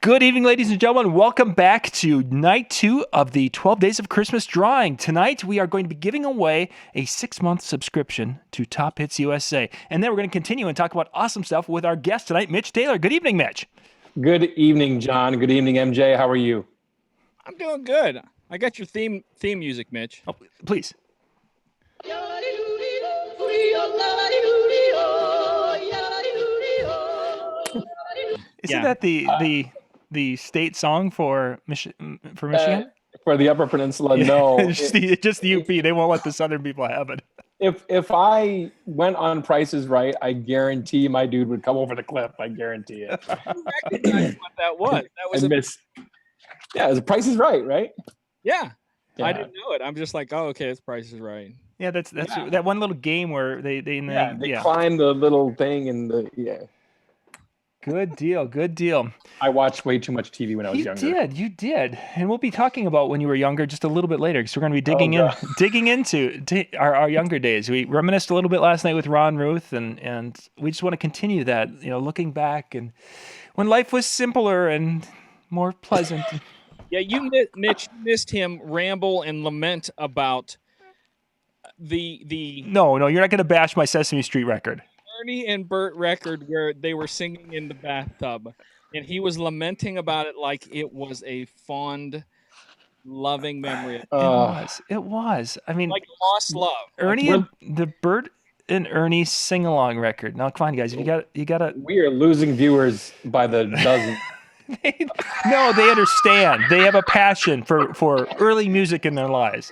Good evening, ladies and gentlemen. Welcome back to night 2 of the 12 Days of Christmas drawing. Tonight, we are going to be giving away a 6-month subscription to Top Hits USA. And then we're going to continue and talk about awesome stuff with our guest tonight, Mitch Taylor. Good evening, Mitch. Good evening, John. Good evening, MJ. How are you? I'm doing good. I got your theme music, Mitch. Oh, please. Isn't that the state song for Michigan? For the Upper Peninsula, no. just the UP. They won't let the Southern people have it. If I went on Price is Right, I guarantee my dude would come over the cliff. I guarantee it. You recognized what that was. That was Yeah, it was Price is Right, right? Yeah. I didn't know it. I'm just like, oh, okay, it's Price is Right. Yeah, that's that one little game where they climb the little thing and Good deal. I watched way too much TV when I was younger. You did. And we'll be talking about when you were younger just a little bit later because we're going to be digging into our younger days. We reminisced a little bit last night with Ron Ruth, and we just want to continue that, looking back and when life was simpler and more pleasant. Yeah, Mitch, missed him ramble and lament about the No, you're not going to bash my Sesame Street record. Ernie and Bert record where they were singing in the bathtub, and he was lamenting about it like it was a fond, loving memory. It was. I mean, like lost love. The Bert and Ernie sing along record. Now, come on, guys, you got. We are losing viewers by the dozen. No, they understand. They have a passion for early music in their lives.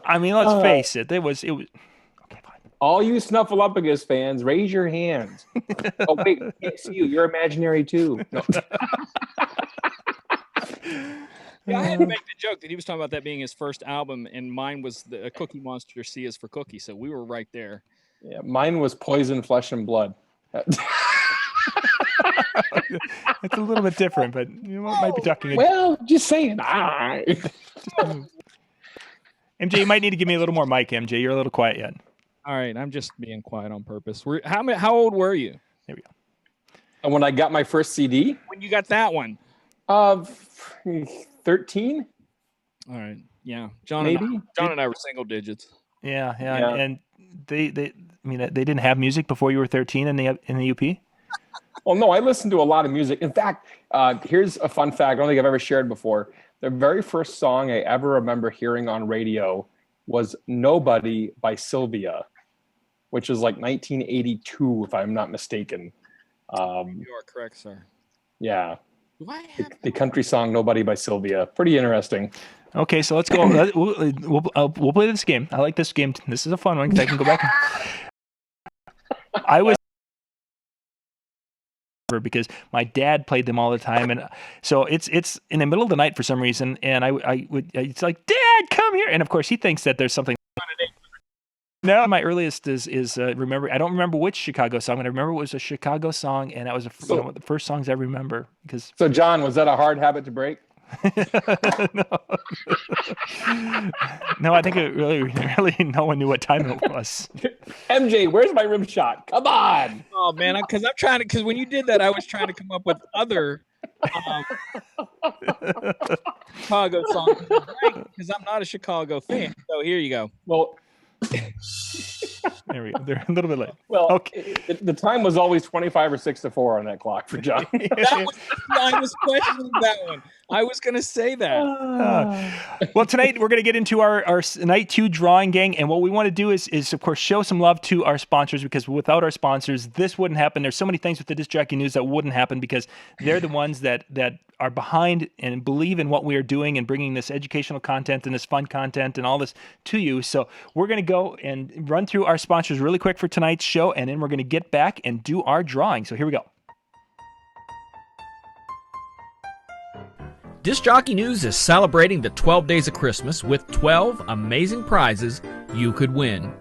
I mean, let's face it. It was. All you Snuffleupagus fans, raise your hands. Oh, wait, I can't see you. You're imaginary, too. No. Yeah, I had to make the joke that he was talking about that being his first album, and mine was the Cookie Monster, C is for Cookie, so we were right there. Yeah, mine was Poison, Flesh, and Blood. It's a little bit different, but you might be talking. Well, just saying. MJ, you might need to give me a little more mic, MJ. You're a little quiet yet. All right, I'm just being quiet on purpose. How old were you? There we go. And when I got my first CD? When you got that one? 13. All right, yeah. John and I were single digits. Yeah. And they didn't have music before you were 13 in the UP? Well, no, I listened to a lot of music. In fact, here's a fun fact I don't think I've ever shared before. The very first song I ever remember hearing on radio was Nobody by Sylvia, which is like 1982, if I'm not mistaken. You are correct, sir. Yeah. The country song Nobody by Sylvia. Pretty interesting. Okay, so let's go. We'll play this game. I like this game. This is a fun one because I can go back. I was because my dad played them all the time, and so it's in the middle of the night for some reason, and it's like, Dad, come here, and of course he thinks that there's something. No, my earliest is remember. I don't remember which Chicago song, but I remember it was a Chicago song, and that was one of the first songs I remember. So, John, was that a hard habit to break? No, I think it really no one knew what time it was. MJ, where's my rim shot? Come on! Oh man, because when you did that, I was trying to come up with other Chicago songs, because I'm not a Chicago fan. So here you go. Well. There we go. They're a little bit late. Well, okay. The time was always 25 or 6 to 4 on that clock for John. I was questioning that one. I was going to say that. Well, tonight we're going to get into our night 2 drawing, gang, and what we want to do is of course show some love to our sponsors, because without our sponsors, this wouldn't happen. There's so many things with the Disc Jockey News that wouldn't happen because they're the ones that are behind and believe in what we are doing and bringing this educational content and this fun content and all this to you. So we're going to go and run through our sponsors really quick for tonight's show, and then we're going to get back and do our drawing. So here we go. Disc Jockey News is celebrating the 12 days of Christmas with 12 amazing prizes you could win.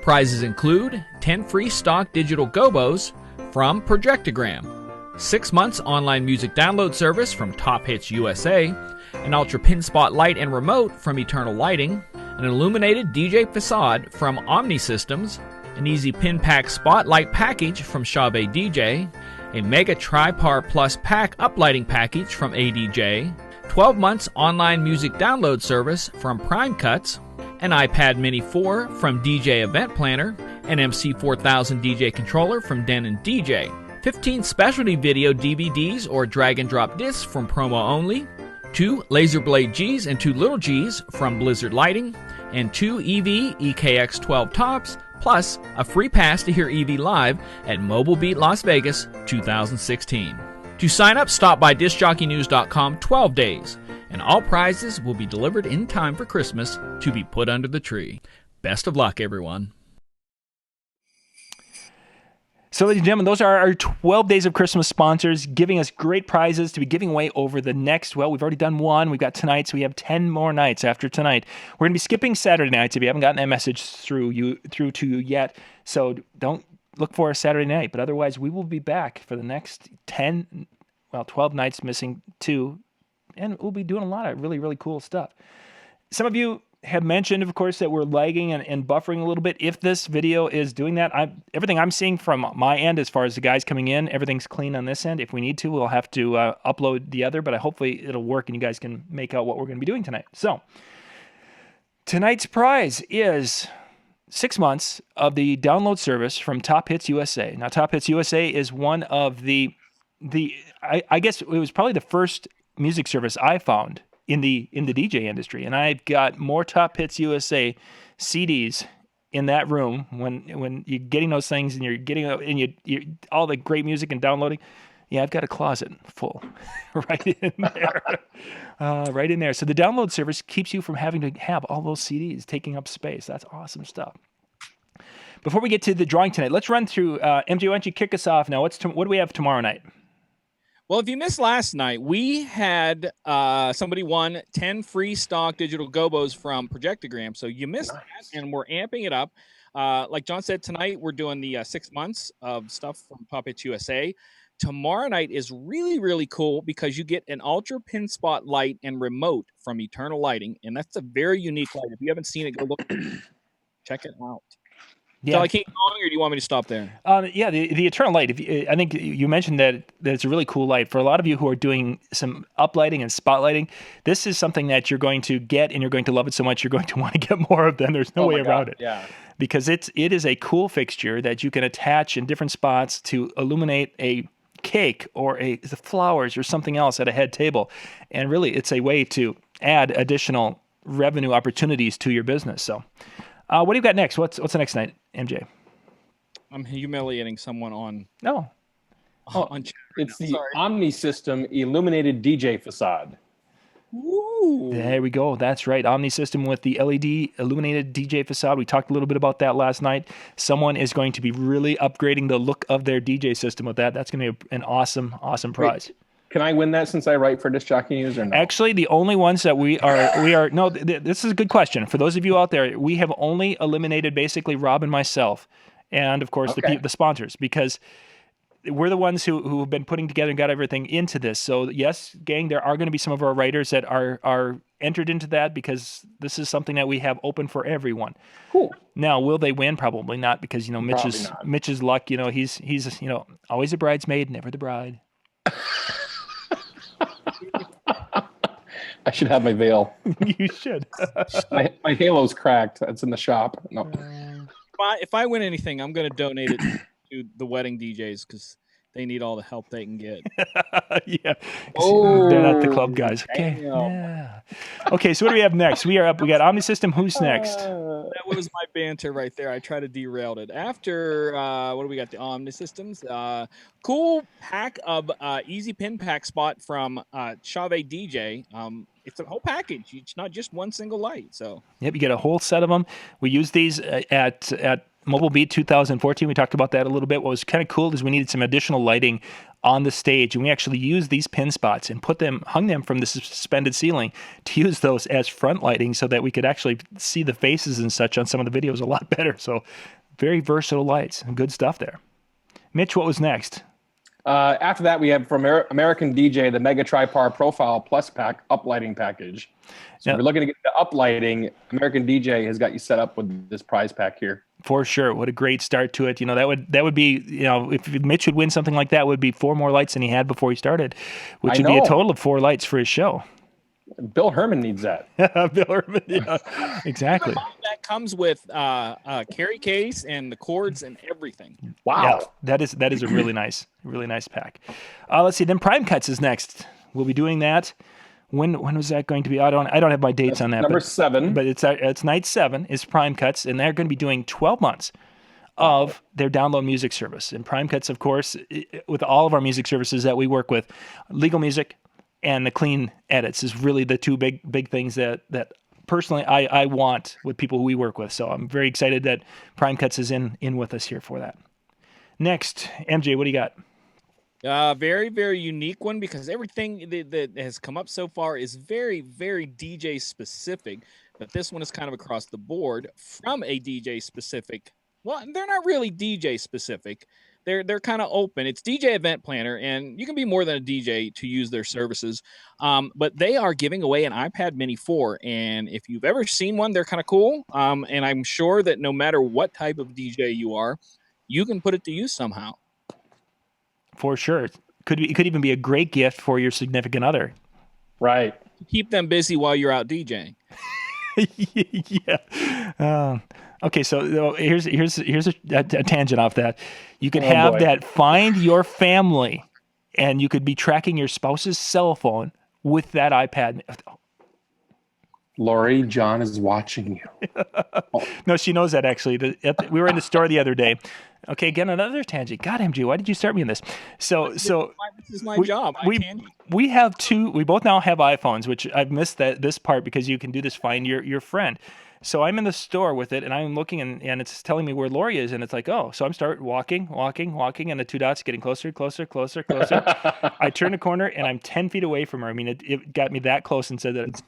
Prizes include 10 free stock digital gobos from Projectogram, 6 months online music download service from Top Hits USA, an Ultra Pin Spot light and remote from Eternal Lighting, an illuminated DJ facade from Omni Systems, an Easy Pin Pack Spotlight package from Chavez DJ, a Mega Tripar Plus Pack uplighting package from ADJ, 12 months online music download service from Prime Cuts, an iPad Mini 4 from DJ Event Planner, an MC4000 DJ controller from Den & DJ, 15 specialty video DVDs or drag and drop discs from Promo Only, 2 Laser Blade Gs and 2 Little Gs from Blizzard Lighting, and 2 EV EKX12 tops, plus a free pass to hear EV live at Mobile Beat Las Vegas 2016. To sign up, stop by DiscJockeyNews.com 12 days, and all prizes will be delivered in time for Christmas to be put under the tree. Best of luck, everyone. So, ladies and gentlemen, those are our 12 Days of Christmas sponsors giving us great prizes to be giving away over the next, well, we've already done one. We've got tonight, so we have 10 more nights after tonight. We're going to be skipping Saturday nights if you haven't gotten that message through to you yet. So don't look for a Saturday night. But otherwise, we will be back for the next 12 nights, missing 2. And we'll be doing a lot of really, really cool stuff. Some of you have mentioned, of course, that we're lagging and buffering a little bit. If this video is doing that, everything I'm seeing from my end as far as the guys coming in, everything's clean on this end. If we need to, we'll have to upload the other, but hopefully it'll work and you guys can make out what we're going to be doing tonight. So tonight's prize is 6 months of the download service from Top Hits USA. Now, Top Hits USA is one of I guess it was probably the first music service I found in the DJ industry, and I've got more Top Hits USA CDs in that room when you're getting those things and you're getting you all the great music and downloading. Yeah, I've got a closet full right in there, right in there. So the download service keeps you from having to have all those CDs taking up space. That's awesome stuff. Before we get to the drawing tonight, let's run through. MJ, why don't you kick us off now? What do we have tomorrow night? Well, if you missed last night, we had somebody won 10 free stock digital gobos from Projectogram. So you missed that, and we're amping it up. Like John said, tonight we're doing the 6 months of stuff from Top Hits USA. Tomorrow night is really, really cool because you get an ultra pin spot light and remote from Eternal Lighting, and that's a very unique light. If you haven't seen it, go look. Check it out. Yeah. Shall I keep going, or do you want me to stop there? Yeah, the Eternal Light. I think you mentioned that it's a really cool light. For a lot of you who are doing some uplighting and spotlighting, this is something that you're going to get, and you're going to love it so much you're going to want to get more of them. There's no way around it. Yeah. Because it is a cool fixture that you can attach in different spots to illuminate a cake or the flowers or something else at a head table. And really, it's a way to add additional revenue opportunities to your business. So what do you got next? What's the next night, MJ? I'm humiliating someone on. No. On chat right It's now. the Sorry. Omni System illuminated DJ facade. Ooh. There we go. That's right. Omni System with the LED illuminated DJ facade. We talked a little bit about that last night. Someone is going to be really upgrading the look of their DJ system with that. That's going to be an awesome prize. Wait, can I win that since I write for Disc Jockey News or no? Actually, the only ones that we are no. This is a good question for those of you out there. We have only eliminated basically Rob and myself, and of course the sponsors, because we're the ones who have been putting together and got everything into this. So yes, gang, there are going to be some of our writers that are entered into that because this is something that we have open for everyone. Cool. Now, will they win? Probably not, because Mitch's luck. He's always a bridesmaid, never the bride. I should have my veil. You should. my halo's cracked. It's in the shop. No. If I win anything, I'm going to donate it to the wedding DJs because they need all the help they can get. Yeah. They're not the club guys. Okay. Yeah. Okay, so what do we have next? We got Omni System. Who's next? That was my banter right there. I tried to derail it. After, what do we got? The Omni Systems. Cool pack of easy pin pack spot from Chave DJ. It's a whole package. It's not just one single light. So Yep, you get a whole set of them. We use these at Mobile Beat 2014. We talked about that a little bit. What was kind of cool is we needed some additional lighting on the stage, and we actually used these pin spots and hung them from the suspended ceiling to use those as front lighting so that we could actually see the faces and such on some of the videos a lot better. So very versatile lights and good stuff there. Mitch, what was next? After that, we have from American DJ the Mega Tripar Profile Plus Pack uplighting package. So if you're looking to get the uplighting, American DJ has got you set up with this prize pack here. For sure. What a great start to it. That would be, if Mitch would win something like that, it would be 4 more lights than he had before he started, which would be a total of 4 lights for his show. Bill Herman needs that. Bill Herman, yeah, exactly. That comes with carry case and the cords and everything. Wow. Yeah, that is a really nice pack. Let's see. Then Prime Cuts is next. We'll be doing that. When was that going to be? I don't have my dates on that. Number 7. But it's night 7 is Prime Cuts, and they're going to be doing 12 months of their download music service. And Prime Cuts, of course, with all of our music services that we work with, legal music and the clean edits is really the two big things that personally I want with people who we work with. So I'm very excited that Prime Cuts is in with us here for that. Next, MJ, what do you got? Very, very unique one because everything that has come up so far is very, very DJ specific. But this one is kind of across the board from a DJ specific. Well, they're not really DJ specific. They're kind of open. It's DJ Event Planner, and you can be more than a DJ to use their services. But they are giving away an iPad Mini 4, and if you've ever seen one, they're kind of cool. And I'm sure that no matter what type of DJ you are, you can put it to use somehow. For sure. It could even be a great gift for your significant other. Right. Keep them busy while you're out DJing. Yeah. Okay, so here's a tangent off that. You could have that find your family, and you could be tracking your spouse's cell phone with that iPad. Lori, John is watching you. No, she knows that actually. We were in the store the other day. Okay, again, another tangent. God, MG, why did you start me in this? So this is my job. We have 2. We both now have iPhones, which I've missed this part because you can do this find your friend. So I'm in the store with it, and I'm looking, and it's telling me where Lori is, and it's like, oh, so I'm start walking, and the 2 dots getting closer. I turn the corner, and I'm 10 feet away from her. I mean, it got me that close and said that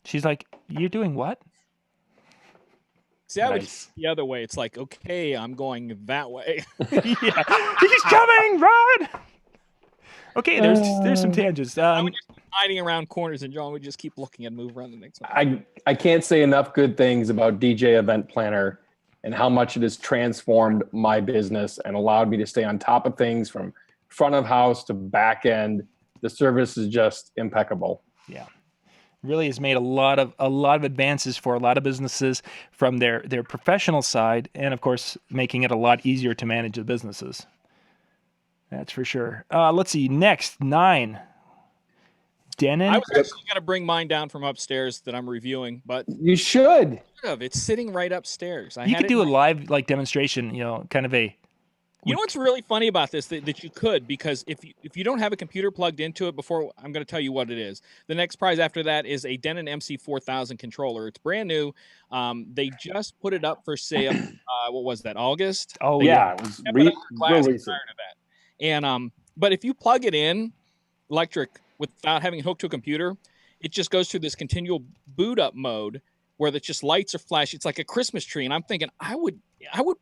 she's like, you're doing what? See, I would the other way. It's like, okay, I'm going that way. Yeah, he's coming, run! Okay, there's some tangents. I would just be hiding around corners, and John would just keep looking and move around the next one. I can't say enough good things about DJ Event Planner and how much it has transformed my business and allowed me to stay on top of things from front of house to back end. The service is just impeccable. Yeah. Really has made a lot of advances for a lot of businesses from their professional side, and of course making it a lot easier to manage the businesses. That's for sure. Let's see. Next, 9. Denon. I was actually going to bring mine down from upstairs that I'm reviewing, but you should. It's sitting right upstairs. You could do a live demonstration. kind of a. You know what's really funny about this that you could, because if you don't have a computer plugged into it before, I'm going to tell you what it is. The next prize after that is a Denon MC4000 controller. It's brand new. They just put it up for sale. What was that? August? Oh yeah, it was real recent. Prior to that. And but if you plug it in electric without having it hooked to a computer, it just goes through this continual boot up mode where the lights are flashing. It's like a Christmas tree, and I'm thinking I would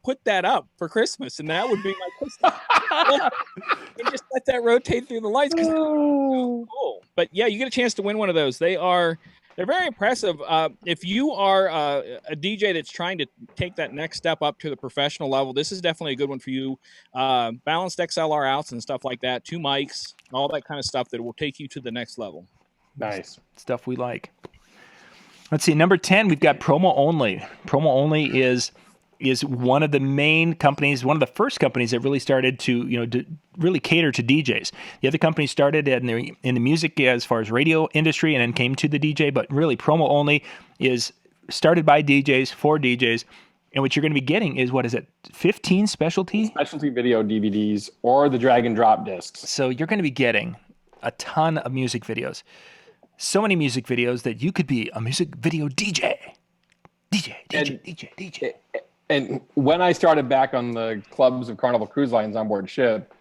put that up for Christmas, and that would be my Christmas. And just let that rotate through the lights because so cool. But yeah, you get a chance to win one of those. They're very impressive. If you are a DJ that's trying to take that next step up to the professional level, this is definitely a good one for you. Balanced XLR outs and stuff like that, 2 mics, all that kind of stuff that will take you to the next level. Nice stuff we like. Let's see, number 10, we've got Promo Only. Promo Only is one of the main companies, one of the first companies that really started to really cater to DJs. The other companies started in the music as far as radio industry and then came to the DJ, but really Promo Only is started by DJs for DJs. And what you're going to be getting is, 15 specialty video DVDs or the drag and drop discs. So you're going to be getting a ton of music videos. So many music videos that you could be a music video DJ. And when I started back on the clubs of Carnival Cruise Lines on board ship,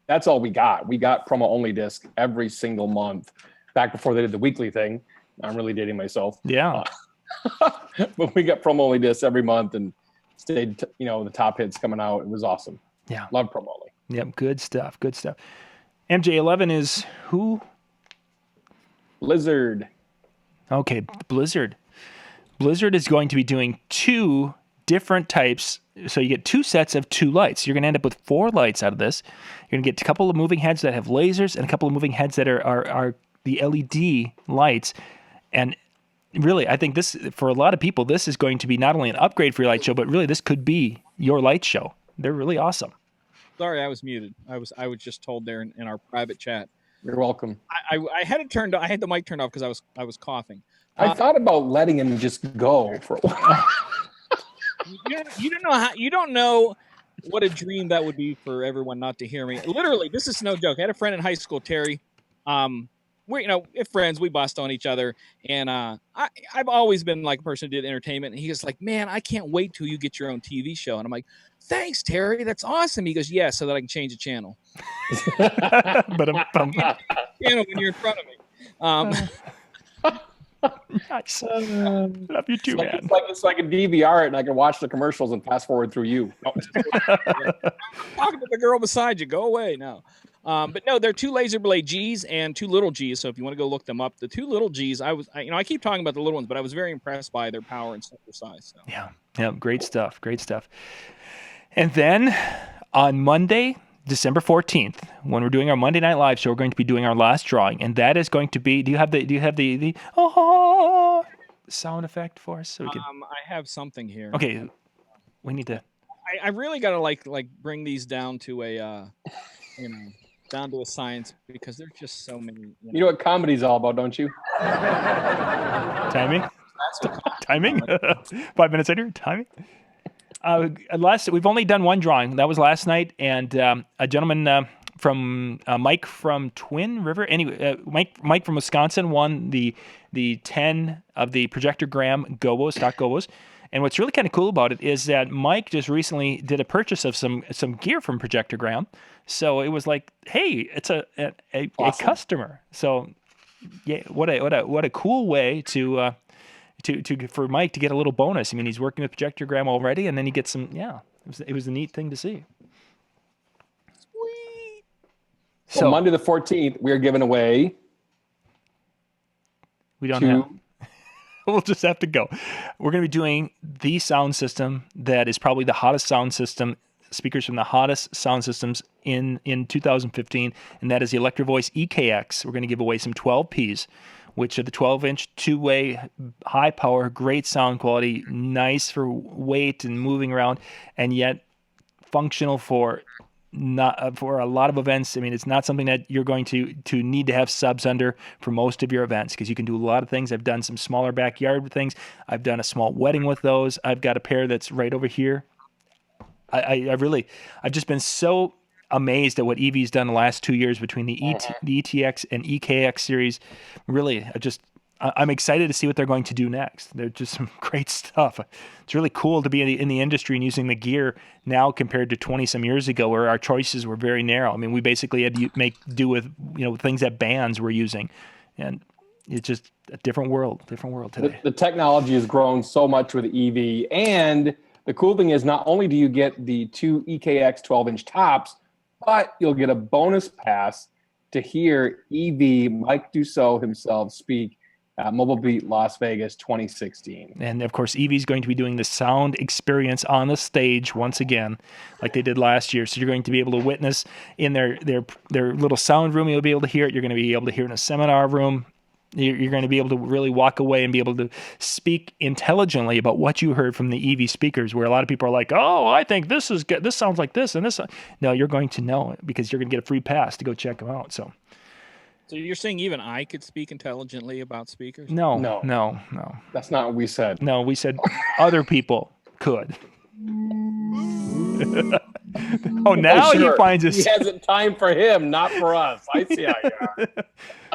that's all we got. We got Promo Only disc every single month back before they did the weekly thing. I'm really dating myself. Yeah. But we got Promo Only discs every month and stayed, the top hits coming out. It was awesome. Yeah. Love Promo Only. Yep. Good stuff. Good stuff. MJ11 is who? Blizzard. Okay, Blizzard. Blizzard is going to be doing 2 different types. So you get 2 sets of 2 lights. You're going to end up with 4 lights out of this. You're going to get a couple of moving heads that have lasers and a couple of moving heads that are the LED lights. And really, I think this, for a lot of people, this is going to be not only an upgrade for your light show, but really this could be your light show. They're really awesome. Sorry, I was muted. I was just told there in our private chat. You're welcome. I had it turned. I had the mic turned off because I was coughing. I thought about letting him just go for a while. You don't know what a dream that would be for everyone not to hear me. Literally, this is no joke. I had a friend in high school, Terry. We're if friends, we bust on each other, and I've always been like a person who did entertainment. And he was like, "Man, I can't wait till you get your own TV show." And I'm like, "Thanks, Terry. That's awesome." He goes, "Yeah, so that I can change the channel." Channel when you're in front of me. Nice. Love you too, man. It's like a DVR and I can watch the commercials and fast forward through you. No. Talking to the girl beside you. Go away now. But no, they're 2 laser blade Gs and 2 little Gs. So if you want to go look them up, the 2 little Gs, I keep talking about the little ones, but I was very impressed by their power and their size. So. Yeah, great stuff. And then on Monday, December 14th, when we're doing our Monday Night Live show, we're going to be doing our last drawing, and that is going to be. Do you have the sound effect for us? So we can... I have something here. Okay, we need to. I really got to like bring these down to a down to a science because there's just so many. You know what comedy's all about, don't you? Timing. 5 minutes later, timing. We've only done 1 drawing. That was last night, and a gentleman from Mike from Twin River. Anyway, Mike from Wisconsin won the 10 of the Projectogram Gobos, stock Gobos. And what's really kind of cool about it is that Mike just recently did a purchase of some gear from Projectogram. So it was like, hey, it's a awesome. customer. So yeah, what a cool way to for Mike to get a little bonus. I mean, he's working with Projectogram already, and then he gets some. Yeah, it was a neat thing to see. Sweet. So Monday the 14th, we are giving away. We don't have. We'll just have to go. We're going to be doing the sound system that is probably the hottest sound system, speakers from the hottest sound systems in 2015, and that is the Electro Voice EKX. We're going to give away some 12Ps, which are the 12-inch, two-way, high power, great sound quality, nice for weight and moving around, and yet functional for a lot of events. I mean, it's not something that you're going to need to have subs under for most of your events, because you can do a lot of things. I've done some smaller backyard things. I've done a small wedding with those. I've got a pair that's right over here. I've just been so amazed at what EV's done the last 2 years between the ETX and EKX series. Really, I'm excited to see what they're going to do next. They're just some great stuff. It's really cool to be in the industry and using the gear now compared to 20 some years ago, where our choices were very narrow. I mean, we basically had to make do with things that bands were using, and it's just a different world today. The technology has grown so much with EV, and the cool thing is not only do you get the 2 EKX 12-inch tops, but you'll get a bonus pass to hear EV Mike Dussault himself speak at Mobile Beat Las Vegas 2016. And of course, EV is going to be doing the sound experience on the stage once again, like they did last year. So you're going to be able to witness in their little sound room. You'll be able to hear it. You're going to be able to hear it in a seminar room. You're going to be able to really walk away and be able to speak intelligently about what you heard from the EV speakers, where a lot of people are like, oh, I think this is good. This sounds like this and this. No, you're going to know it because you're going to get a free pass to go check them out. So you're saying even I could speak intelligently about speakers? No. That's not what we said. No, we said other people could. Oh, now sure. He finds us. He has it time for him, not for us. I see how you are.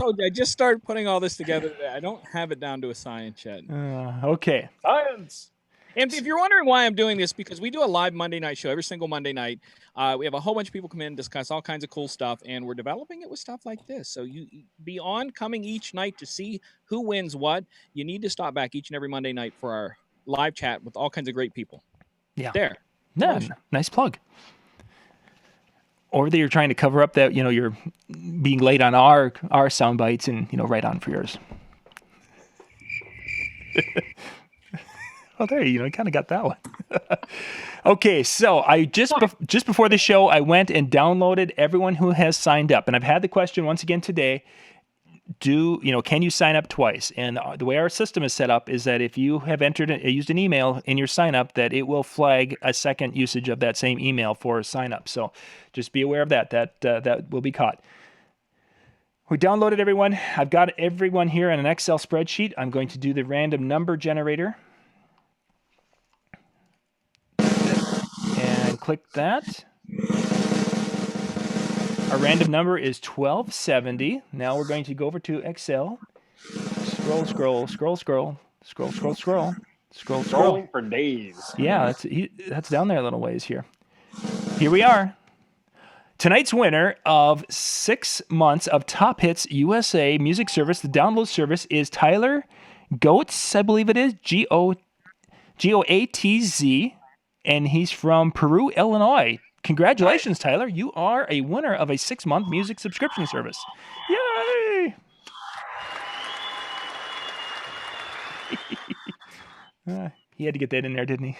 Oh, I just started putting all this together. I don't have it down to a science yet. Okay. Science. And if you're wondering why I'm doing this, because we do a live Monday night show every single Monday night. We have a whole bunch of people come in, discuss all kinds of cool stuff, and we're developing it with stuff like this. So you beyond coming each night to see who wins what, you need to stop back each and every Monday night for our live chat with all kinds of great people. Yeah. There. Yeah, nice plug. or that you're trying to cover up that, you're being late on our sound bites and, right on for yours. Well, there you kind of got that one. Okay, so I just before the show, I went and downloaded everyone who has signed up, and I've had the question once again today. Can you sign up twice? And the way our system is set up is that if you have used an email in your sign up, that it will flag a second usage of that same email for a sign up. So just be aware of that. That will be caught. We downloaded everyone. I've got everyone here in an Excel spreadsheet. I'm going to do the random number generator. And click that. Our random number is 1270. Now we're going to go over to Excel. Scroll. Scrolling for days. Yeah, that's down there a little ways here. Here we are. Tonight's winner of 6 months of Top Hits USA music service, the download service, is Tyler Goatz, I believe it is, Goatz, and he's from Peru, Illinois. Congratulations, Tyler. You are a winner of a 6-month music subscription service. Yay! He had to get that in there, didn't he?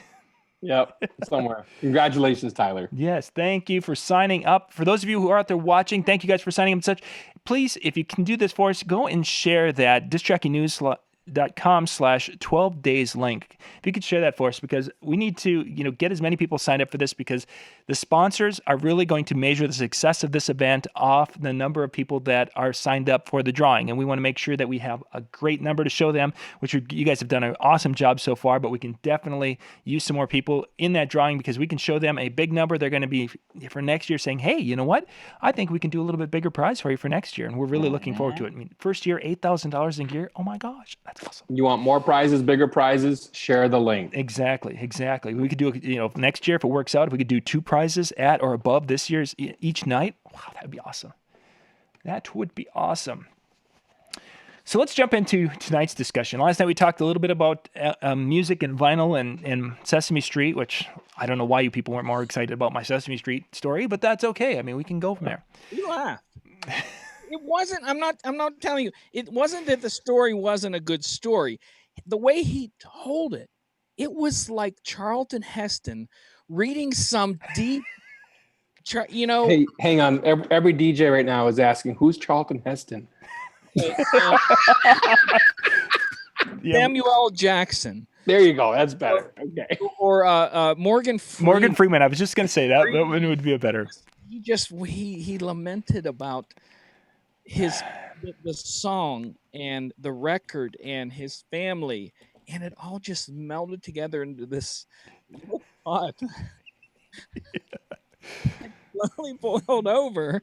Yep, somewhere. Congratulations, Tyler. Yes, thank you for signing up. For those of you who are out there watching, thank you guys for signing up and such. Please, if you can do this for us, go and share that discjockeynews.com/12 days link. If you could share that for us, because we need to, get as many people signed up for this, because the sponsors are really going to measure the success of this event off the number of people that are signed up for the drawing. And we want to make sure that we have a great number to show them, which you guys have done an awesome job so far, but we can definitely use some more people in that drawing, because we can show them a big number. They're going to be for next year saying, hey, you know what? I think we can do a little bit bigger prize for you for next year. And we're really looking forward to it. I mean, first year, $8,000 in gear. Oh my gosh, that's awesome. You want more prizes, bigger prizes? Share the link. Exactly. We could do, next year, if it works out, if we could do 2 prizes at or above this year's each night. Wow, that'd be awesome. That would be awesome. So let's jump into tonight's discussion. Last night we talked a little bit about music and vinyl and Sesame Street, which I don't know why you people weren't more excited about my Sesame Street story, but that's okay. I mean, we can go from there. You laughed. It wasn't. I'm not telling you. It wasn't that the story wasn't a good story. The way he told it, it was like Charlton Heston reading some deep. Hey, hang on. Every DJ right now is asking, who's Charlton Heston? Samuel Jackson. There you go. That's better. Okay. Or Morgan Freeman. Morgan Freeman. I was just going to say that one would be a better. He lamented about the song and the record and his family, and it all just melded together into this pot. It slowly boiled over.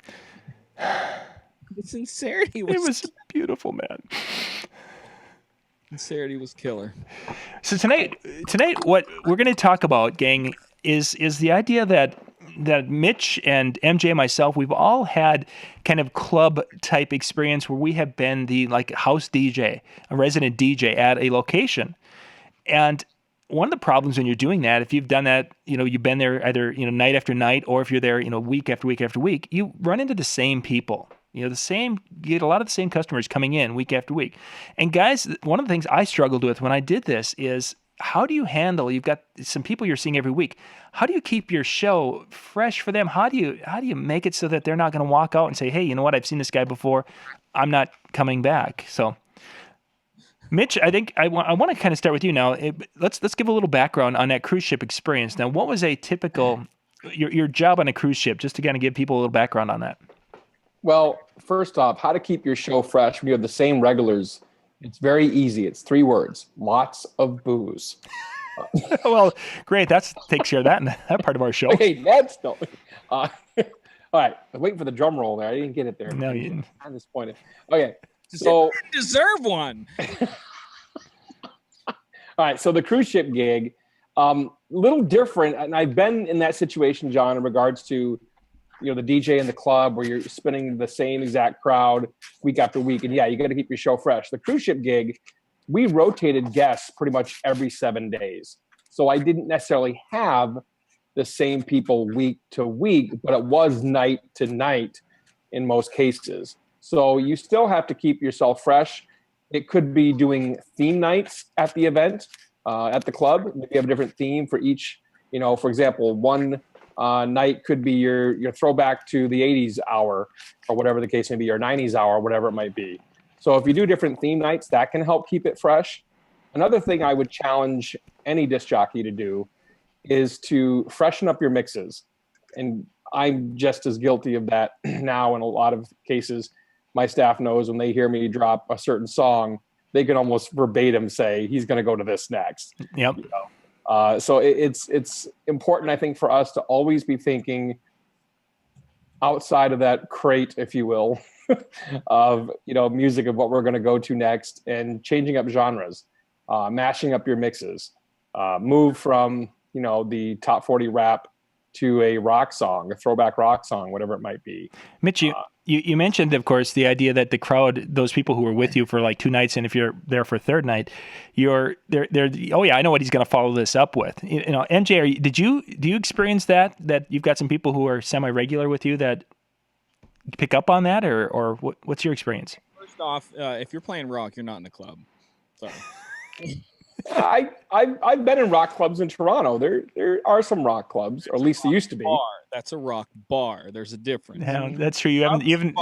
The sincerity was beautiful, man. Sincerity was killer. So tonight, what we're going to talk about, gang, is the idea that Mitch and MJ and myself, we've all had kind of club type experience where we have been the house DJ, a resident DJ at a location. And one of the problems when you're doing that, if you've done that, you've been there either, night after night, or if you're there, week after week after week, you run into the same people. You get a lot of the same customers coming in week after week. And guys, one of the things I struggled with when I did this is, how do you handle, you've got some people you're seeing every week. How do you keep your show fresh for them? How do you make it so that they're not going to walk out and say, hey, you know what? I've seen this guy before. I'm not coming back. So Mitch, I think I want to kind of start with you now. Let's give a little background on that cruise ship experience. Now, what was a typical, your job on a cruise ship, just to kind of give people a little background on that? Well, first off, how to keep your show fresh when you have the same regulars. It's very easy. It's 3 words: lots of booze. Well, great. That takes care of that part of our show. Hey, that's no. All right, I'm waiting for the drum roll there. I didn't get it there. No, you didn't. I'm disappointed. Okay, so you deserve one. All right, so the cruise ship gig, little different, and I've been in that situation, John, in regards to the DJ in the club where you're spinning the same exact crowd week after week. And yeah, you got to keep your show fresh. The cruise ship gig, we rotated guests pretty much every 7 days. So I didn't necessarily have the same people week to week, but it was night to night in most cases. So you still have to keep yourself fresh. It could be doing theme nights at the event, at the club. Maybe you have a different theme for each, for example, one night could be your throwback to the 80s hour, or whatever the case may be, or 90s hour, whatever it might be. So if you do different theme nights, that can help keep it fresh. Another thing I would challenge any disc jockey to do is to freshen up your mixes. And I'm just as guilty of that now in a lot of cases. My staff knows when they hear me drop a certain song, they can almost verbatim say, he's going to go to this next. Yep. So it's important, I think, for us to always be thinking outside of that crate, if you will, of music, of what we're going to go to next, and changing up genres, mashing up your mixes, move from the top 40 rap to a rock song, a throwback rock song, whatever it might be. Mitch, you mentioned, of course, the idea that the crowd, those people who were with you for like 2 nights, and if you're there for a third night, they're oh yeah, I know what he's going to follow this up with. MJ, do you experience that you've got some people who are semi-regular with you that pick up on that, or what's your experience? First off, if you're playing rock, you're not in the club. So. I've been in rock clubs in Toronto. There are some rock clubs, or at least there used to be. Bar. That's a rock bar. There's a difference. Yeah, that's true. You haven't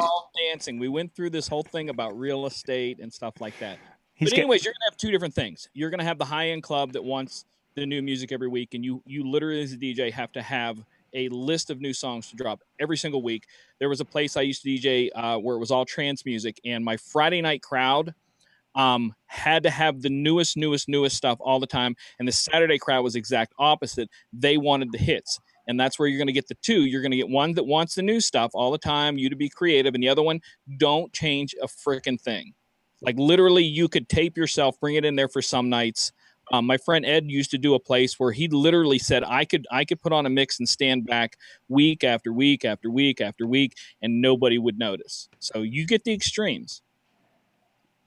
dancing. We went through this whole thing about real estate and stuff like that. But anyways, you're gonna have 2 different things. You're gonna have the high-end club that wants the new music every week, and you literally as a DJ have to have a list of new songs to drop every single week. There was a place I used to DJ where it was all trance music, and my Friday night crowd had to have the newest stuff all the time. And the Saturday crowd was exact opposite. They wanted the hits. And that's where you're going to get the 2. You're going to get one that wants the new stuff all the time, you to be creative. And the other one, don't change a freaking thing. Like literally you could tape yourself, bring it in there for some nights. My friend Ed used to do a place where he literally said, I could put on a mix and stand back week after week after week after week, and nobody would notice. So you get the extremes.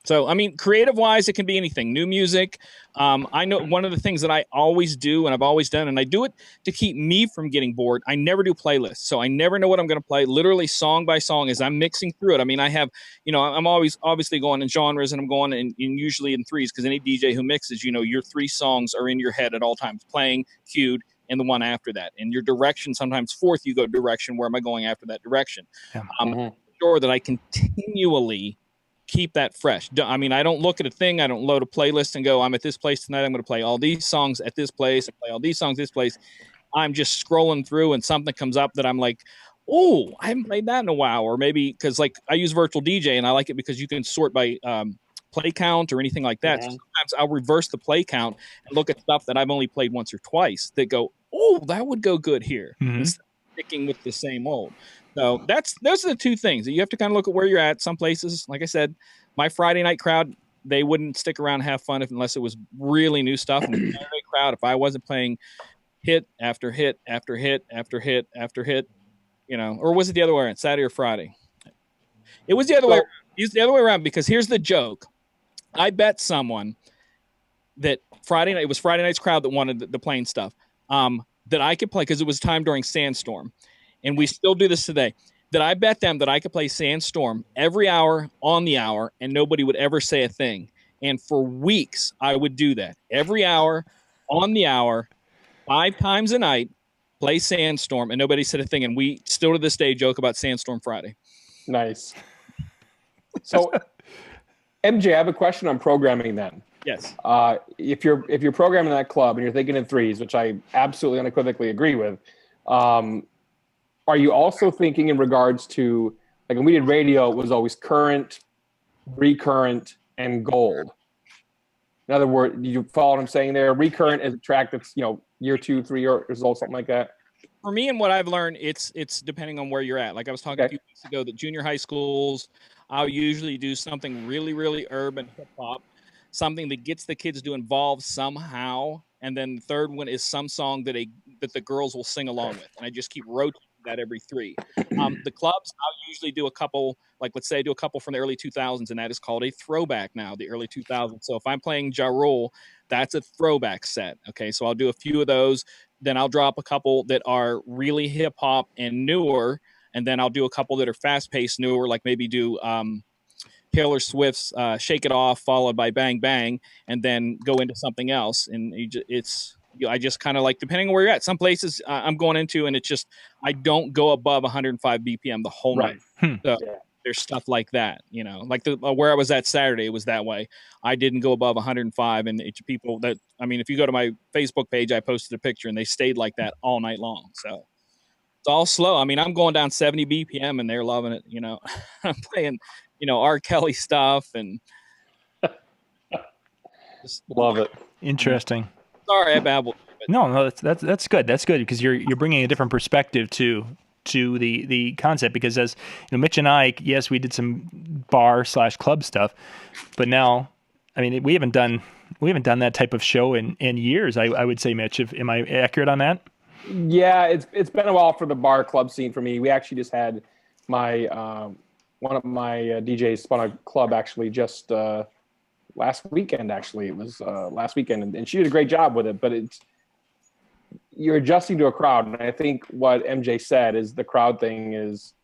So, I mean, creative-wise, it can be anything. New music. I know one of the things that I always do, and I've always done, and I do it to keep me from getting bored. I never do playlists, so I never know what I'm going to play. Literally, song by song, as I'm mixing through it. I mean, I have, I'm always obviously going in genres, and I'm going in usually in threes, because any DJ who mixes, your 3 songs are in your head at all times, playing, cued, and the one after that. And your direction, sometimes fourth, you go direction. Where am I going after that direction? Yeah. Sure that I continually keep that fresh. I mean, I don't look at a thing. I don't load a playlist and go, I'm at this place tonight. I'm going to play all these songs at this place and play all these songs this place. I'm just scrolling through and something comes up that I'm like, oh, I haven't played that in a while. Or maybe because like I use virtual DJ and I like it because you can sort by play count or anything like that. So sometimes I'll reverse the play count and look at stuff that I've only played once or twice that go, oh, that would go good here. Instead of sticking with the same old. So those are the 2 things. You have to kind of look at where you're at. Some places, like I said, my Friday night crowd, they wouldn't stick around and have fun unless it was really new stuff. And the Saturday crowd, if I wasn't playing hit after hit after hit after hit after hit, or was it the other way around, Saturday or Friday? It was the other way around. It was the other way around because here's the joke. I bet someone that it was Friday night's crowd that wanted the plain stuff that I could play because it was time during Sandstorm. And we still do this today, that I bet them that I could play Sandstorm every hour on the hour and nobody would ever say a thing. And for weeks, I would do that. Every hour on the hour, 5 times a night, play Sandstorm, and nobody said a thing. And we still to this day joke about Sandstorm Friday. Nice. So, MJ, I have a question on programming then. Yes. If you're programming that club and you're thinking in threes, which I absolutely unequivocally agree with, are you also thinking in regards to, like when we did radio, it was always current, recurrent, and gold. In other words, you follow what I'm saying there? Recurrent is a track that's, year 2, 3 years old, something like that. For me and what I've learned, it's depending on where you're at. Like I was talking a few weeks ago, that junior high schools, I'll usually do something really, really urban hip hop, something that gets the kids to involve somehow. And then the third one is some song that the girls will sing along with. And I just keep rotating that every 3. The clubs, I'll usually do a couple, like let's say I do a couple from the early 2000s, and that is called a throwback now, the early 2000s. So if I'm playing Ja Rule, that's a throwback set. Okay, so I'll do a few of those, then I'll drop a couple that are really hip hop and newer, and then I'll do a couple that are fast paced newer, like maybe do Taylor Swift's "Shake It Off" followed by "Bang Bang," and then go into something else. And I just kind of like, depending on where you're at. Some places I'm going into, and it's just I don't go above 105 BPM the whole night. So there's stuff like that, like where I was at Saturday, it was that way. I didn't go above 105, and it's people that, I mean, if you go to my Facebook page, I posted a picture, and they stayed like that all night long. So it's all slow. I mean, I'm going down 70 BPM, and they're loving it. I'm playing, R. Kelly stuff, and just love it. Interesting. Sorry, I babbled. No, that's good. That's good because you're bringing a different perspective to the concept, because as Mitch and I, yes, we did some bar/club stuff, but now, I mean, we haven't done that type of show in years. I would say, Mitch, am I accurate on that? Yeah, it's been a while for the bar club scene for me. We actually just had my one of my DJs spun a club actually just last weekend. Actually, it was last weekend, and she did a great job with it. But you're adjusting to a crowd, and I think what MJ said is the crowd thing is,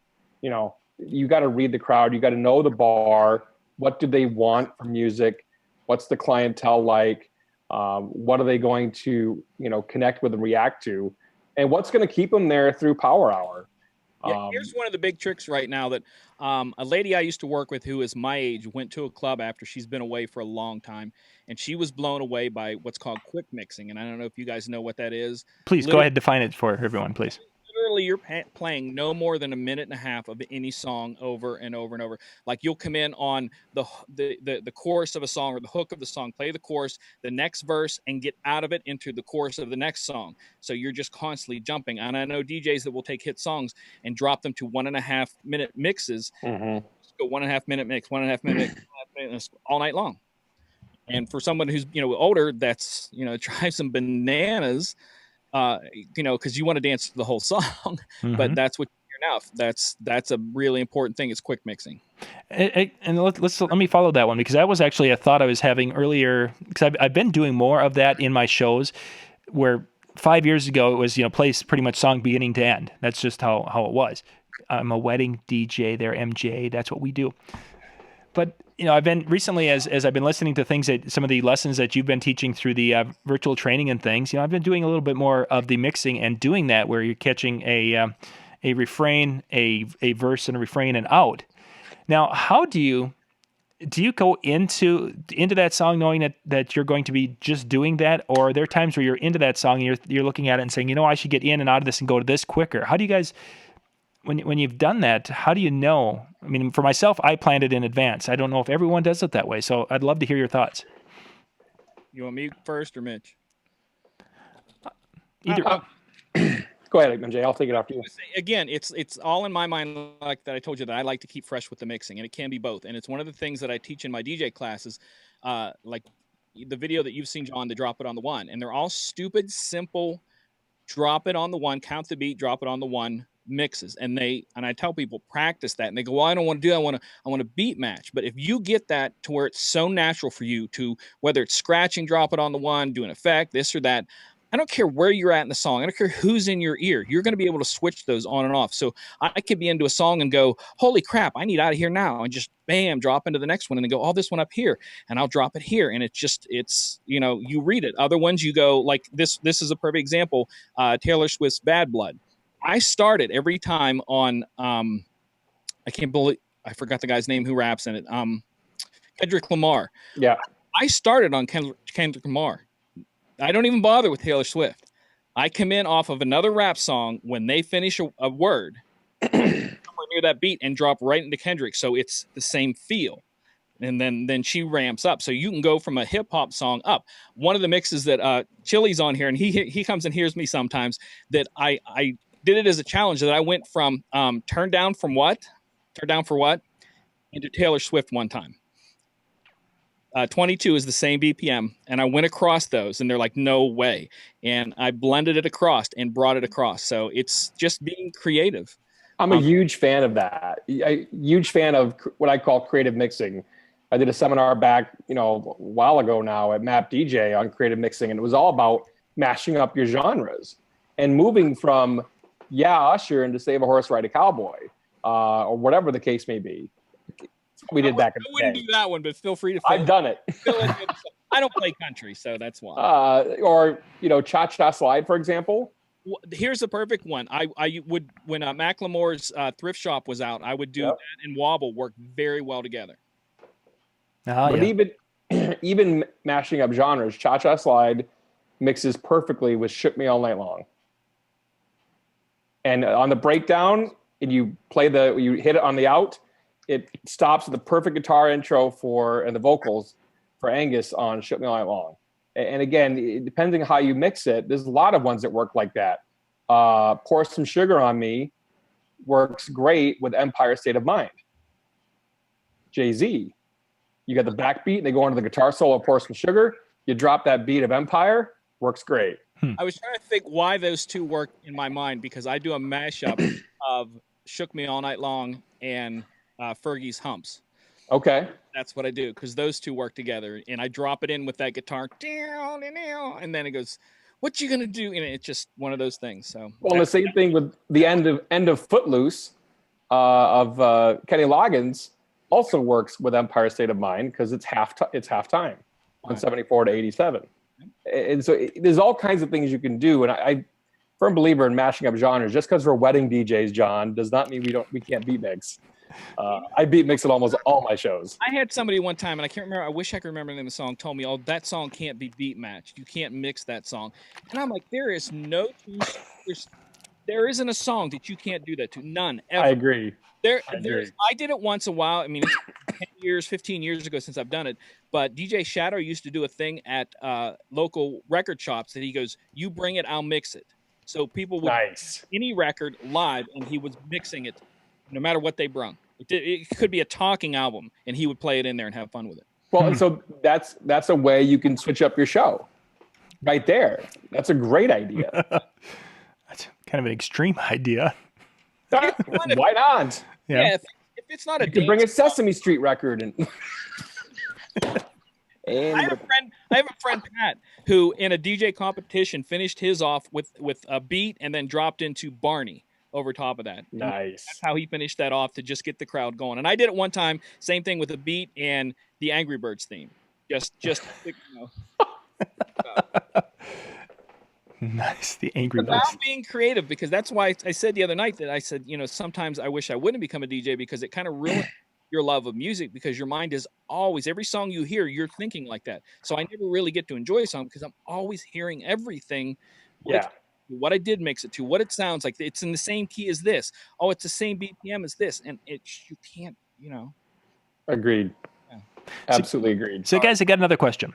you got to read the crowd. You got to know the bar. What do they want from music? What's the clientele like? What are they going to, connect with and react to? And what's going to keep them there through Power Hour? Yeah, here's one of the big tricks right now that a lady I used to work with who is my age went to a club after she's been away for a long time, and she was blown away by what's called quick mixing. And I don't know if you guys know what that is. Please go ahead and define it for everyone, please. Literally, you're playing no more than a minute and a half of any song over and over and over. Like, you'll come in on the chorus of a song or the hook of the song, play the chorus, the next verse, and get out of it into the chorus of the next song. So you're just constantly jumping. And I know DJs that will take hit songs and drop them to 1.5 minute mixes. Mm-hmm. Go 1.5 minute mix, 1.5 minute mix, all night long. And for someone who's older, that's it drives them bananas. Because you want to dance to the whole song, but that's what you hear now. That's a really important thing. It's quick mixing. And let me follow that one, because that was actually a thought I was having earlier, because I've been doing more of that in my shows, where 5 years ago it was play pretty much song beginning to end. That's just how it was. I'm a wedding DJ. They're MJ. That's what we do. But I've been recently, as I've been listening to things, that some of the lessons that you've been teaching through the virtual training and things, I've been doing a little bit more of the mixing and doing that, where you're catching a refrain, a verse, and a refrain, and out. Now, how do you go into that song knowing that you're going to be just doing that, or are there times where you're into that song and you're looking at it and saying, I should get in and out of this and go to this quicker? How do you guys, when you've done that, how do you know? I mean, for myself, I planned it in advance. I don't know if everyone does it that way, so I'd love to hear your thoughts. You want me first or Mitch? Either. Go ahead, MJ. I'll take it after you. Again, it's all in my mind, like that I told you, that I like to keep fresh with the mixing, and it can be both. And it's one of the things that I teach in my DJ classes, like the video that you've seen, John, to drop it on the one. And they're all stupid, simple, drop it on the one, count the beat, drop it on the one mixes. And I tell people, practice that. And they go, well, I don't want to do that. I want to beat match. But if you get that to where it's so natural for you to, whether it's scratching, drop it on the one, do an effect, this or that, I don't care where you're at in the song. I don't care who's in your ear. You're going to be able to switch those on and off. So I could be into a song and go, holy crap, I need out of here now. And just bam, drop into the next one and then go, oh, this one up here. And I'll drop it here. And it's, you read it. Other ones you go like this is a perfect example. Taylor Swift's Bad Blood. I started every time on, I can't believe, I forgot the guy's name who raps in it. Kendrick Lamar. Yeah. I started on Kendrick Lamar. I don't even bother with Taylor Swift. I come in off of another rap song when they finish a word, somewhere near that beat, and drop right into Kendrick. So it's the same feel. And then she ramps up. So you can go from a hip hop song up. One of the mixes that Chili's on here, and he comes and hears me sometimes, that I did it as a challenge, that I went from Turn Down for What into Taylor Swift one time. 22 is the same BPM, and I went across those, and they're like, no way. And I blended it across and brought it across. So it's just being creative. I'm a huge fan of that. A huge fan of what I call creative mixing. I did a seminar back, a while ago now at Map DJ on creative mixing, and it was all about mashing up your genres. and moving from Usher into Save a Horse, Ride a Cowboy, or whatever the case may be. We did back in the day. I wouldn't do that one, but feel free to. I've done it. I don't play country, so that's why. Or Cha Cha Slide, for example. Here's the perfect one. I would, when Macklemore's Thrift Shop was out, I would do that and Wobble work very well together. But even mashing up genres, Cha Cha Slide mixes perfectly with Shook Me All Night Long. And on the breakdown, and you hit it on the out, it stops with the perfect guitar intro and the vocals for Angus on Shook Me All Night Long. And again, depending on how you mix it, there's a lot of ones that work like that. Pour Some Sugar on Me works great with Empire State of Mind. Jay-Z. You got the backbeat, they go into the guitar solo, Pour Some Sugar. You drop that beat of Empire, works great. I was trying to think why those two work in my mind, because I do a mashup of Shook Me All Night Long and Fergie's Humps. Okay. That's what I do, because those two work together, and I drop it in with that guitar, and then it goes, "What you gonna do?" And it's just one of those things. So, well, the same thing with the end of Footloose of Kenny Loggins also works with Empire State of Mind because it's halftime on 74 to 87, and so there's all kinds of things you can do. And I firm believer in mashing up genres. Just because we're wedding DJs, John, does not mean we can't beat mix. I beat mix at almost all my shows. I had somebody one time, and I can't remember. I wish I could remember the name of the song. Told me, "Oh, that song can't be beat matched. You can't mix that song." And I'm like, there is there isn't a song that you can't do that to. None. Ever. I agree. I did it once a while. I mean, it's 15 years ago since I've done it. But DJ Shadow used to do a thing at local record shops that he goes, "You bring it, I'll mix it." So people would any record live, and he was mixing it, no matter what they brung. It could be a talking album, and he would play it in there and have fun with it. Well, so that's a way you can switch up your show, right there. That's a great idea. That's kind of an extreme idea. Why not? Yeah, if it's not you can bring a Sesame Street record and. I have a friend Pat who in a DJ competition finished his off with a beat and then dropped into Barney over top of that. Nice. That's how he finished that off to just get the crowd going. And I did it one time, same thing with a beat and the Angry Birds theme. Just Nice, the Angry Birds. Without being creative, because that's why I said the other night that I said, sometimes I wish I wouldn't become a DJ because it kind of ruins your love of music, because your mind is always, every song you hear, you're thinking like that. So I never really get to enjoy a song because I'm always hearing everything. What I did mix it to, what it sounds like. It's in the same key as this. Oh, it's the same BPM as this. And you can't, Agreed. Yeah. Absolutely agreed. So guys, I got another question.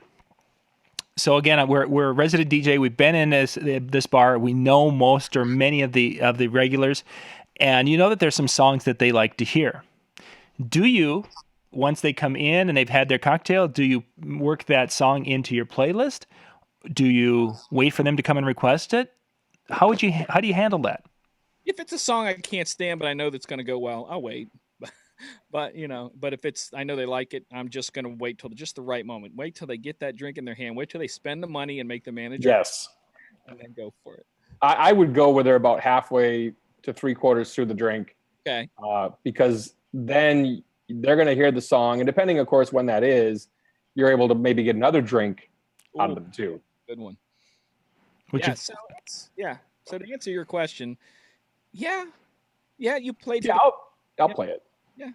So again, we're a resident DJ. We've been in this bar. We know most or many of the regulars. And you know that there's some songs that they like to hear. Do you, once they come in and they've had their cocktail, do you work that song into your playlist? Do you wait for them to come and request it? How do you handle that? If it's a song I can't stand, but I know that's going to go well, I'll wait. But if I know they like it, I'm just going to wait till just the right moment. Wait till they get that drink in their hand. Wait till they spend the money and make the manager. Yes. And then go for it. I would go where they're about halfway to 3/4 through the drink. Okay. Because then they're going to hear the song, and depending, of course, when that is, you're able to maybe get another drink out of them too. Good one. So to answer your question, you played. Yeah, I'll play it. Yeah.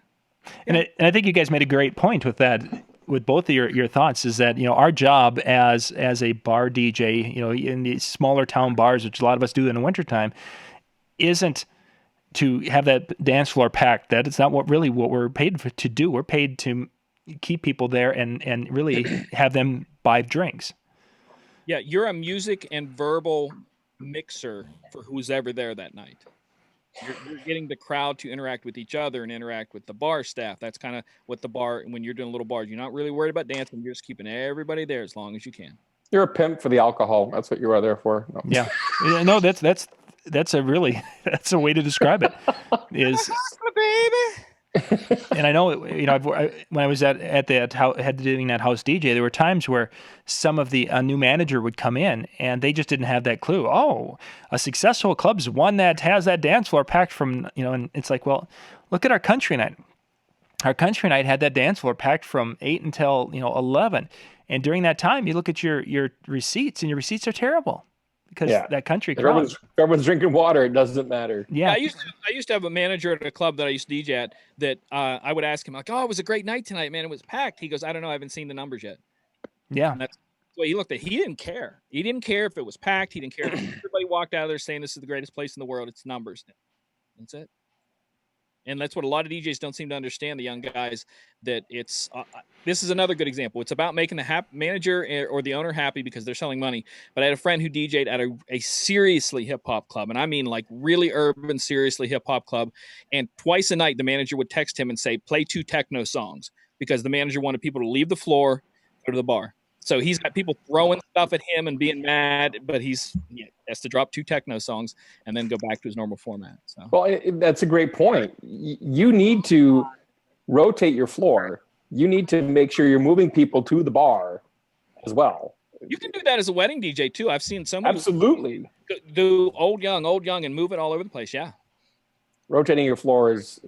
And I think you guys made a great point with that, with both of your thoughts, is that, our job as a bar DJ, in these smaller town bars, which a lot of us do in the wintertime, isn't to have that dance floor packed. That it's not what we're paid to do. We're paid to keep people there and really have them buy drinks. Yeah, you're a music and verbal mixer for who's ever there that night. You're getting the crowd to interact with each other and interact with the bar staff. That's kind of what the bar, when you're doing little bars, you're not really worried about dancing. You're just keeping everybody there as long as you can. You're a pimp for the alcohol. That's what you are there for. No. Yeah. No, that's a way to describe it. Is baby. And I know, when I was at that had doing that house DJ, there were times where some of a new manager would come in and they just didn't have that clue. Oh, a successful club's one that has that dance floor packed from, and it's like, well, look at our country night. Our country night had that dance floor packed from 8 until 11, and during that time, you look at your receipts, and your receipts are terrible because that country crowd. If everyone's drinking water, it doesn't matter. Yeah, I used to have a manager at a club that I used to DJ at that I would ask him like, "Oh, it was a great night tonight, man. It was packed." He goes, "I don't know. I haven't seen the numbers yet." Yeah. And that's the way he looked at it. He didn't care. He didn't care if it was packed. He didn't care if everybody walked out of there saying this is the greatest place in the world. It's numbers. That's it. And that's what a lot of DJs don't seem to understand, the young guys, that it's this is another good example. It's about making the manager or the owner happy because they're selling money. But I had a friend who DJ'd at a seriously hip-hop club, and I mean like really urban, seriously hip-hop club. And twice a night, the manager would text him and say, play 2 techno songs, because the manager wanted people to leave the floor, go to the bar. So he's got people throwing stuff at him and being mad, but he has to drop 2 techno songs and then go back to his normal format. So. Well, that's a great point. You need to rotate your floor. You need to make sure you're moving people to the bar as well. You can do that as a wedding DJ too. I've seen someone absolutely do old, young, and move it all over the place. Yeah. Rotating your floor is,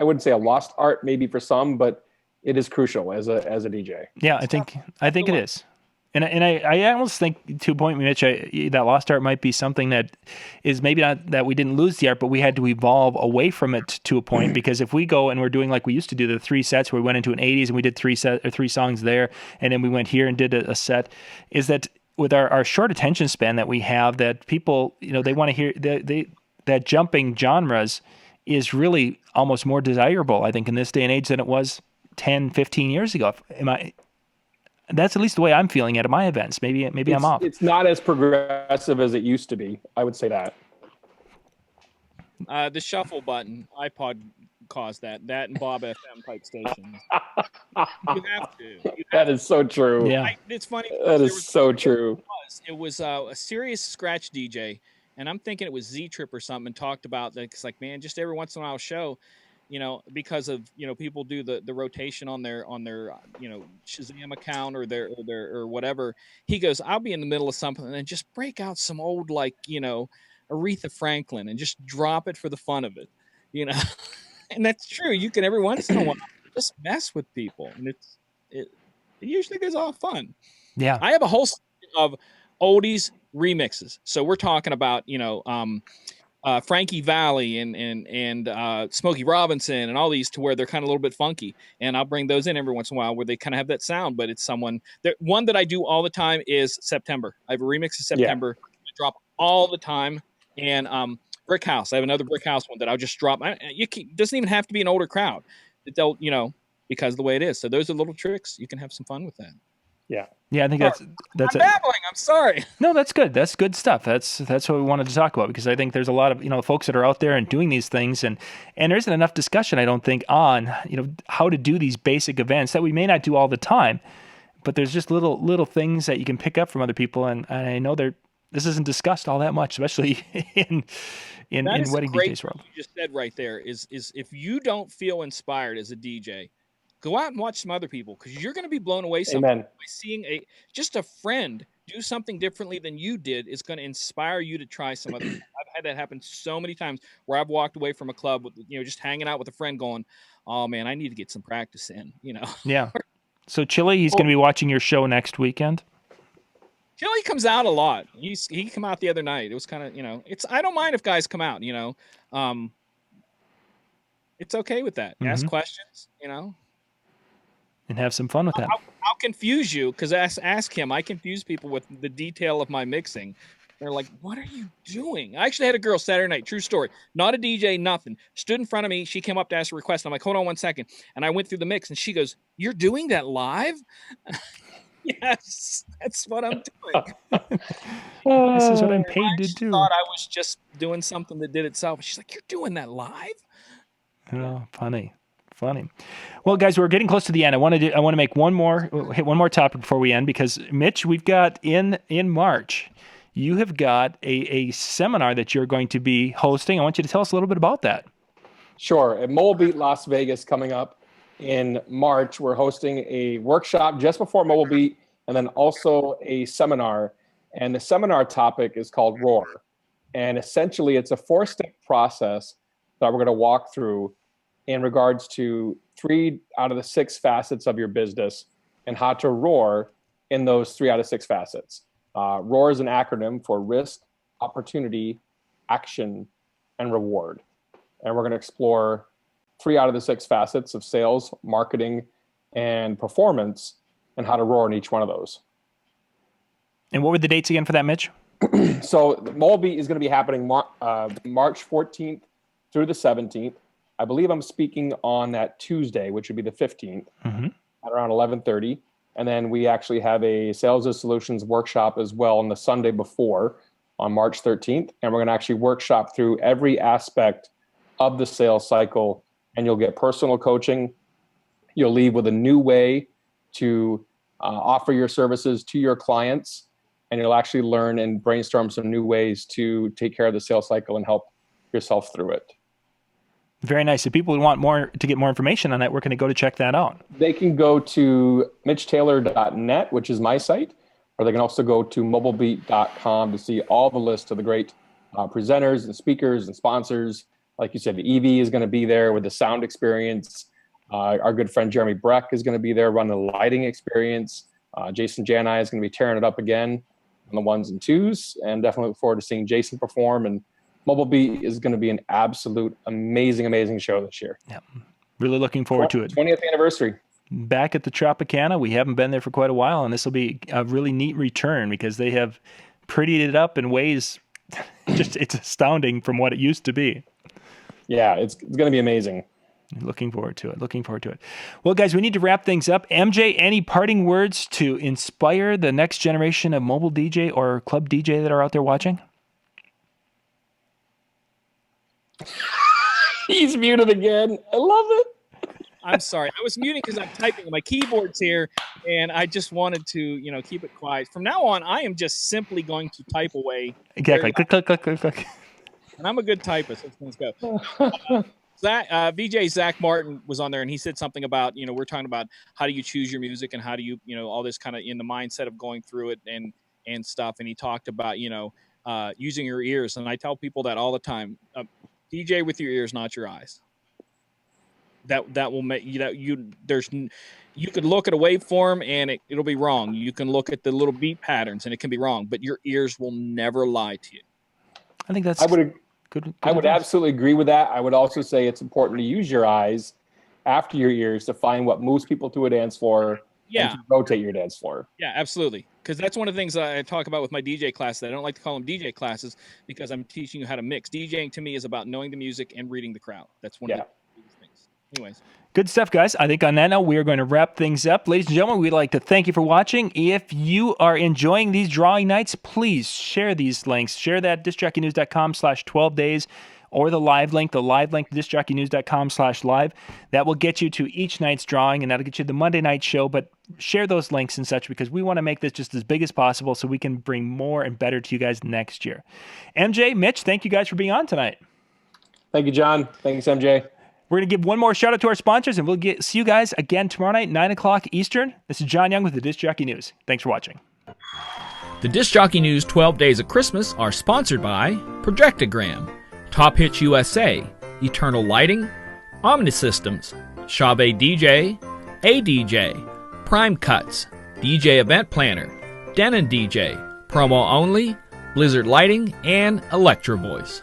I wouldn't say a lost art maybe for some, but it is crucial as a DJ. Yeah, I think it is. And I almost think, to a point, Mitch, that lost art might be something that is maybe not that we didn't lose the art, but we had to evolve away from it to a point. Because if we go and we're doing like we used to do, the 3 sets where we went into an 80s and we did 3 songs there, and then we went here and did a set, is that with our short attention span that we have, that people, they want to hear that jumping genres is really almost more desirable, I think, in this day and age than it was 10, 15 years ago. That's at least the way I'm feeling it at my events. Maybe I'm off. It's not as progressive as it used to be. I would say that. The shuffle button, iPod caused that and Bob FM type stations. You have to. That is so true. Yeah. It's funny. That is so true. It was a serious scratch DJ, and I'm thinking it was Z-Trip or something, and talked about that. It's like, man, just every once in a while show, because of, people do the rotation on their Shazam account or their or whatever. He goes, I'll be in the middle of something and then just break out some old, Aretha Franklin and just drop it for the fun of it, and that's true. You can every once in a while just mess with people, and it usually goes off fun. Yeah. I have a whole section of oldies remixes. So we're talking about, Frankie Valli and Smokey Robinson and all these, to where they're kind of a little bit funky. And I'll bring those in every once in a while where they kind of have that sound, but it's one that I do all the time is September. I have a remix of September. I drop all the time. And Brick House. I have another Brick House one that I'll just drop. Doesn't even have to be an older crowd. They'll, because of the way it is. So those are little tricks. You can have some fun with that. Yeah. Yeah, I think that's I'm babbling. I'm sorry. No, that's good. That's good stuff. That's what we wanted to talk about, because I think there's a lot of, folks that are out there and doing these things, and there isn't enough discussion, I don't think, on, how to do these basic events that we may not do all the time, but there's just little things that you can pick up from other people, and I know this isn't discussed all that much, especially in wedding DJs world. You just said right there is if you don't feel inspired as a DJ, go out and watch some other people, because you're going to be blown away by seeing just a friend do something differently than you did is going to inspire you to try some other. I've had that happen so many times where I've walked away from a club with, just hanging out with a friend going, oh man, I need to get some practice in, Yeah. So Chili, he's going to be watching your show next weekend. Chili comes out a lot. He came out the other night. It was kind of, I don't mind if guys come out, it's okay with that. Ask questions, and have some fun with that. I'll confuse you, because ask him. I confuse people with the detail of my mixing. They're like, what are you doing? I actually had a girl Saturday night, true story, not a DJ, nothing, stood in front of me. She came up to ask a request. I'm like, hold on one second. And I went through the mix, and she goes, you're doing that live? Yes, that's what I'm doing. This is what I'm paid to do. I thought I was just doing something that did itself. She's like, you're doing that live? Oh, funny. Well, guys, we're getting close to the end. I want to hit one more topic before we end, because Mitch, we've got in March, you have got a seminar that you're going to be hosting. I want you to tell us a little bit about that. Sure. At Mobile Beat Las Vegas coming up in March, we're hosting a workshop just before Mobile Beat and then also a seminar. And the seminar topic is called Roar. And essentially, it's a 4-step process that we're going to walk through in regards to 3 out of the 6 facets of your business and how to roar in those 3 out of 6 facets. ROAR is an acronym for risk, opportunity, action, and reward. And we're going to explore 3 out of the 6 facets of sales, marketing, and performance, and how to roar in each one of those. And what were the dates again for that, Mitch? So the Mobile Beat is going to be happening March 14th through the 17th. I believe I'm speaking on that Tuesday, which would be the 15th, at around 11:30. And then we actually have a Sales and Solutions workshop as well on the Sunday before on March 13th. And we're going to actually workshop through every aspect of the sales cycle. And you'll get personal coaching. You'll leave with a new way to offer your services to your clients. And you'll actually learn and brainstorm some new ways to take care of the sales cycle and help yourself through it. Very nice. If people want to get more information on that, where can they go to check that out? They can go to mitchtaylor.net, which is my site, or they can also go to mobilebeat.com to see all the list of the great presenters and speakers and sponsors. Like you said, the EV is going to be there with the sound experience. Our good friend Jeremy Breck is going to be there running the lighting experience. Jason Janai is going to be tearing it up again on the 1s and 2s, and definitely look forward to seeing Jason perform. And Mobile Beat is going to be an absolute amazing show this year. Yeah, really looking forward to it. 20th anniversary. Back at the Tropicana. We haven't been there for quite a while, and this will be a really neat return because they have prettied it up in ways it's astounding from what it used to be. Yeah, it's going to be amazing. Looking forward to it. Well, guys, we need to wrap things up. MJ, any parting words to inspire the next generation of mobile DJ or club DJ that are out there watching? He's muted again. I love it. I'm sorry. I was muting because I'm typing. My keyboard's here, and I just wanted to, keep it quiet. From now on, I am just simply going to type away. Exactly. Click. And I'm a good typist. Let's go. VJ Zach Martin was on there, and he said something about, we're talking about how do you choose your music and how do you, all this kind of in the mindset of going through it and stuff. And he talked about, using your ears. And I tell people that all the time. DJ with your ears, not your eyes. That will make you could look at a waveform and it'll be wrong. You can look at the little beat patterns and it can be wrong, but your ears will never lie to you. I think that's good. I would absolutely agree with that. I would also say it's important to use your eyes after your ears to find what moves people to a dance floor. And to rotate your dance floor. Yeah, absolutely. Because that's one of the things I talk about with my DJ classes. I don't like to call them DJ classes because I'm teaching you how to mix. DJing to me is about knowing the music and reading the crowd. That's one of the biggest things. Anyways. Good stuff, guys. I think on that note, we are going to wrap things up. Ladies and gentlemen, we'd like to thank you for watching. If you are enjoying these drawing nights, please share these links. Share that discjockeynews.com/12 days. Or the live link, discjockeynews.com/live. That will get you to each night's drawing, and that'll get you the Monday night show. But share those links and such because we want to make this just as big as possible so we can bring more and better to you guys next year. MJ, Mitch, thank you guys for being on tonight. Thank you, John. Thanks, MJ. We're going to give one more shout out to our sponsors, and we'll see you guys again tomorrow night, 9 o'clock Eastern. This is John Young with the Disc Jockey News. Thanks for watching. The Disc Jockey News 12 Days of Christmas are sponsored by Projectogram, Top Hits USA, Eternal Lighting, Omni Systems, Chavez DJ, ADJ, Prime Cuts, DJ Event Planner, Denon DJ, Promo Only, Blizzard Lighting, and Electro Voice.